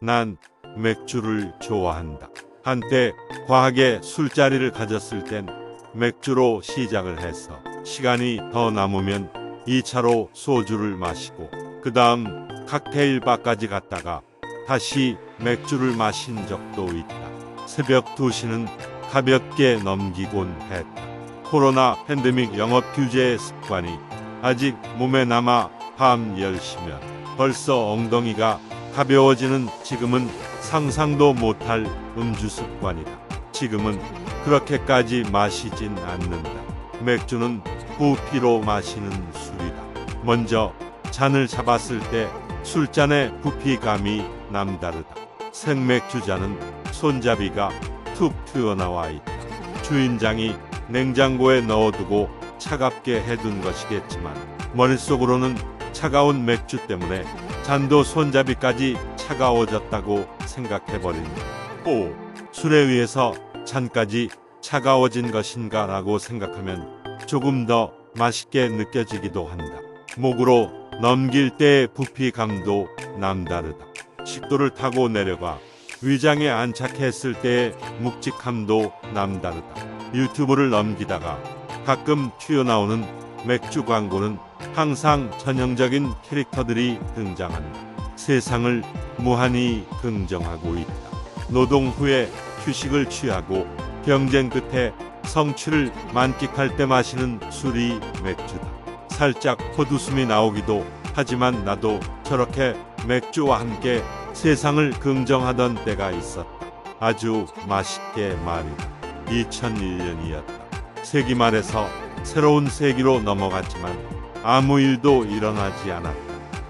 난 맥주를 좋아한다. 한때 과하게 술자리를 가졌을 땐 맥주로 시작을 해서 시간이 더 남으면 2차로 소주를 마시고 그 다음 칵테일 바까지 갔다가 다시 맥주를 마신 적도 있다. 새벽 2시는 가볍게 넘기곤 했다. 코로나 팬데믹 영업 규제의 습관이 아직 몸에 남아 밤 10시면 벌써 엉덩이가 가벼워지는 지금은 상상도 못할 음주 습관이다. 지금은 그렇게까지 마시진 않는다. 맥주는 부피로 마시는 술이다. 먼저 잔을 잡았을 때 술잔의 부피감이 남다르다. 생맥주잔은 손잡이가 툭 튀어나와 있다. 주인장이 냉장고에 넣어두고 차갑게 해둔 것이겠지만 머릿속으로는 차가운 맥주 때문에 잔도 손잡이까지 차가워졌다고 생각해버린다. 오, 술에 의해서 잔까지 차가워진 것인가 라고 생각하면 조금 더 맛있게 느껴지기도 한다. 목으로 넘길 때의 부피감도 남다르다. 식도를 타고 내려가 위장에 안착했을 때의 묵직함도 남다르다. 유튜브를 넘기다가 가끔 튀어나오는 맥주 광고는 항상 전형적인 캐릭터들이 등장한다. 세상을 무한히 긍정하고 있다. 노동 후에 휴식을 취하고 경쟁 끝에 성취를 만끽할 때 마시는 술이 맥주다. 살짝 헛웃음이 나오기도 하지만 나도 저렇게 맥주와 함께 세상을 긍정하던 때가 있었다. 아주 맛있게 말이다. 2001년이었다. 세기 말에서 새로운 세기로 넘어갔지만 아무 일도 일어나지 않았다.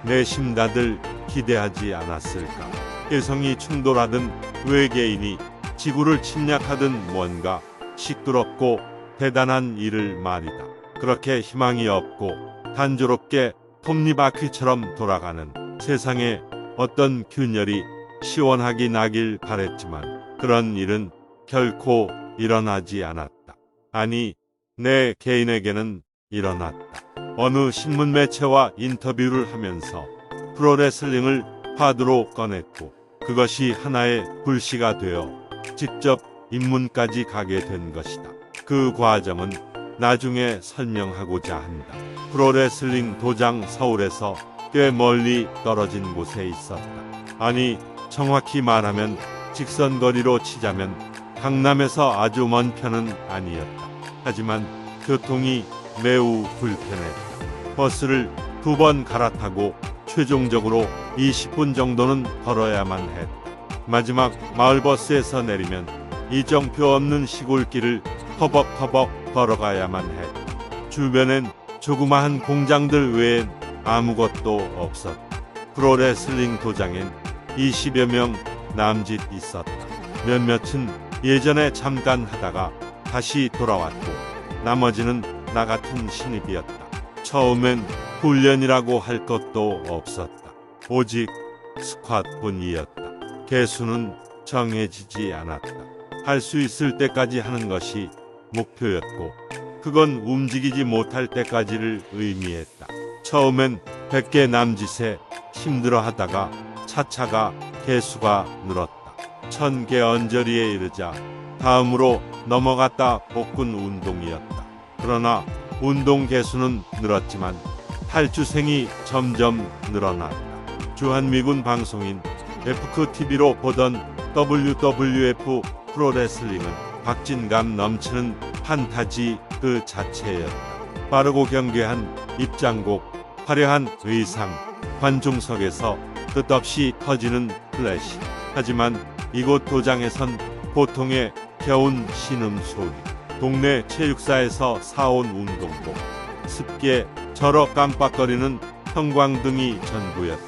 내심 다들 기대하지 않았을까. 개성이 충돌하든 외계인이 지구를 침략하든 뭔가 시끄럽고 대단한 일을 말이다. 그렇게 희망이 없고 단조롭게 톱니바퀴처럼 돌아가는 세상에 어떤 균열이 시원하게 나길 바랬지만 그런 일은 결코 일어나지 않았다. 아니, 내 개인에게는 일어났다. 어느 신문 매체와 인터뷰를 하면서 프로레슬링을 화두로 꺼냈고 그것이 하나의 불씨가 되어 직접 입문까지 가게 된 것이다. 그 과정은 나중에 설명하고자 한다. 프로레슬링 도장 서울에서 꽤 멀리 떨어진 곳에 있었다. 아니, 정확히 말하면 직선거리로 치자면 강남에서 아주 먼 편은 아니었다. 하지만 교통이 매우 불편했다. 버스를 2번 갈아타고 최종적으로 20분 정도는 걸어야만 했다. 마지막 마을버스에서 내리면 이정표 없는 시골길을 터벅터벅 걸어가야만 했다. 주변엔 조그마한 공장들 외엔 아무것도 없었다. 프로레슬링 도장엔 20여 명 남짓 있었다. 몇몇은 예전에 잠깐 하다가 다시 돌아왔고 나머지는 나 같은 신입이었다. 처음엔 훈련이라고 할 것도 없었다. 오직 스쿼트뿐이었다. 개수는 정해지지 않았다. 할 수 있을 때까지 하는 것이 목표였고 그건 움직이지 못할 때까지를 의미했다. 처음엔 100개 남짓에 힘들어하다가 차차가 개수가 늘었다. 1000개 언저리에 이르자 다음으로 넘어갔다 복근 운동이었다. 그러나 운동 개수는 늘었지만 탈주생이 점점 늘어났다. 주한미군 방송인 FKTV로 보던 WWF 프로레슬링은 박진감 넘치는 판타지 그 자체였다. 빠르고 경쾌한 입장곡, 화려한 의상, 관중석에서 끝없이 터지는 플래시. 하지만 이곳 도장에선 보통의 겨운 신음소리, 동네 체육사에서 사온 운동복, 습기에 절어 깜빡거리는 형광등이 전부였다.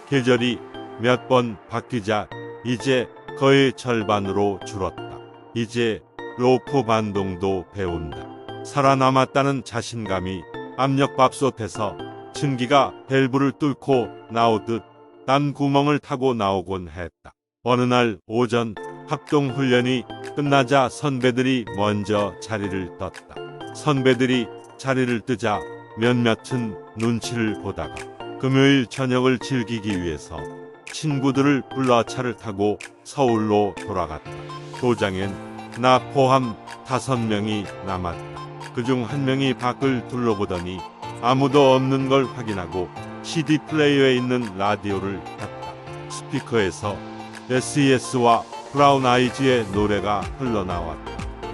계절이 몇 번 바뀌자 이제 거의 절반으로 줄었다. 이제 로프 반동도 배운다. 살아남았다는 자신감이 압력밥솥에서 증기가 밸브를 뚫고 나오듯 난 구멍을 타고 나오곤 했다. 어느 날 오전 합동훈련이 끝나자 선배들이 먼저 자리를 떴다. 선배들이 자리를 뜨자 몇몇은 눈치를 보다가 금요일 저녁을 즐기기 위해서 친구들을 불러 차를 타고 서울로 돌아갔다. 도장엔 나 포함 5명이 남았다. 그중 한 명이 밖을 둘러보더니 아무도 없는 걸 확인하고 CD 플레이어에 있는 라디오를 켰다. 스피커에서 SES와 브라운 아이즈의 노래가 흘러나왔다.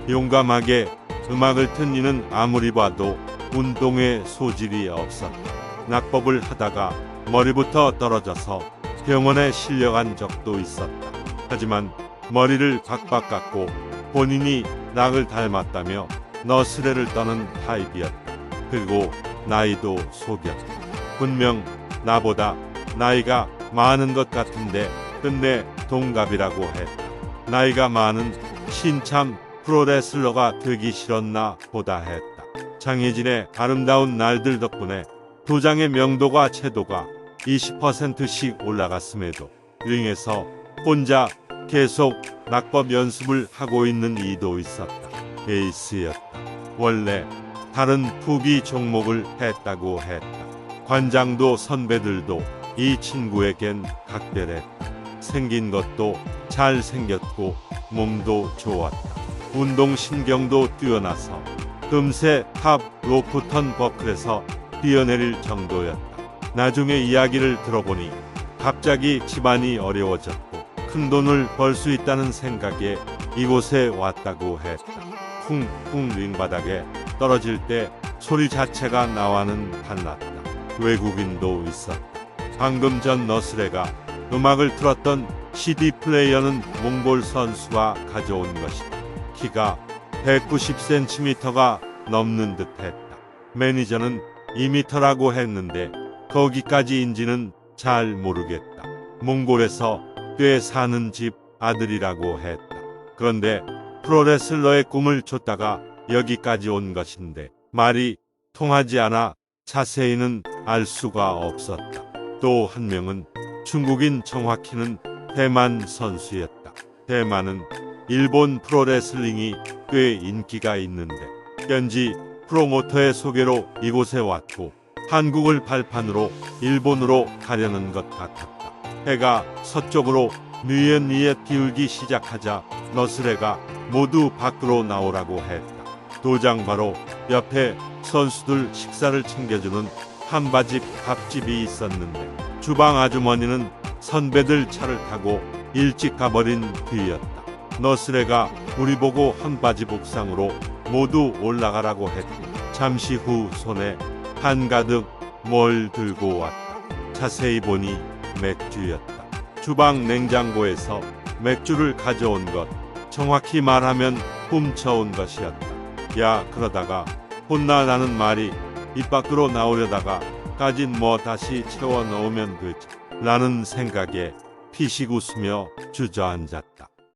용감하게 음악을 튼 이는 아무리 봐도 운동의 소질이 없었다. 낙법을 하다가 머리부터 떨어져서 병원에 실려간 적도 있었다. 하지만 머리를 박박 깎고 본인이 낙을 닮았다며 너스레를 떠는 타입이었다. 그리고 나이도 속였다. 분명 나보다 나이가 많은 것 같은데 끝내 동갑이라고 했다. 나이가 많은 신참 프로레슬러가 되기 싫었나 보다 했다. 장혜진의 아름다운 날들 덕분에 도장의 명도가 채도가 20%씩 올라갔음에도 링에서 혼자 계속 낙법 연습을 하고 있는 이도 있었다. 에이스였다. 원래 다른 투기 종목을 했다고 했다. 관장도 선배들도 이 친구에겐 각별했다. 생긴 것도 잘생겼고 몸도 좋았다. 운동신경도 뛰어나서 금세 탑 로프 턴버클에서 뛰어내릴 정도였다. 나중에 이야기를 들어보니 갑자기 집안이 어려워졌고 큰돈을 벌 수 있다는 생각에 이곳에 왔다고 했다. 쿵쿵 링바닥에 떨어질 때 소리 자체가 나와는 달랐다. 외국인도 있었다. 방금 전 너스레가 음악을 틀었던 CD 플레이어는 몽골 선수가 가져온 것이다. 키가 190cm가 넘는 듯했다. 매니저는 2m라고 했는데 거기까지인지는 잘 모르겠다. 몽골에서 꽤 사는 집 아들이라고 했다. 그런데 프로레슬러의 꿈을 줬다가 여기까지 온 것인데 말이 통하지 않아 자세히는 알 수가 없었다. 또 한 명은 중국인 정확히는 대만 선수였다. 대만은 일본 프로레슬링이 꽤 인기가 있는데 현지 프로모터의 소개로 이곳에 왔고 한국을 발판으로 일본으로 가려는 것 같았다. 해가 서쪽으로 뉘엿뉘엿 기울기 시작하자 너스레가 모두 밖으로 나오라고 했다. 도장 바로 옆에 선수들 식사를 챙겨주는 한바집 밥집이 있었는데 주방 아주머니는 선배들 차를 타고 일찍 가버린 뒤였다. 너스레가 우리 보고 한바집 옥상으로 모두 올라가라고 했고 잠시 후 손에 한가득 뭘 들고 왔다. 자세히 보니 맥주였다. 주방 냉장고에서 맥주를 가져온 것, 정확히 말하면 훔쳐온 것이었다. 야, 그러다가 혼나라는 말이 입 밖으로 나오려다가 까진 뭐 다시 채워 넣으면 되지 라는 생각에 피식 웃으며 주저앉았다.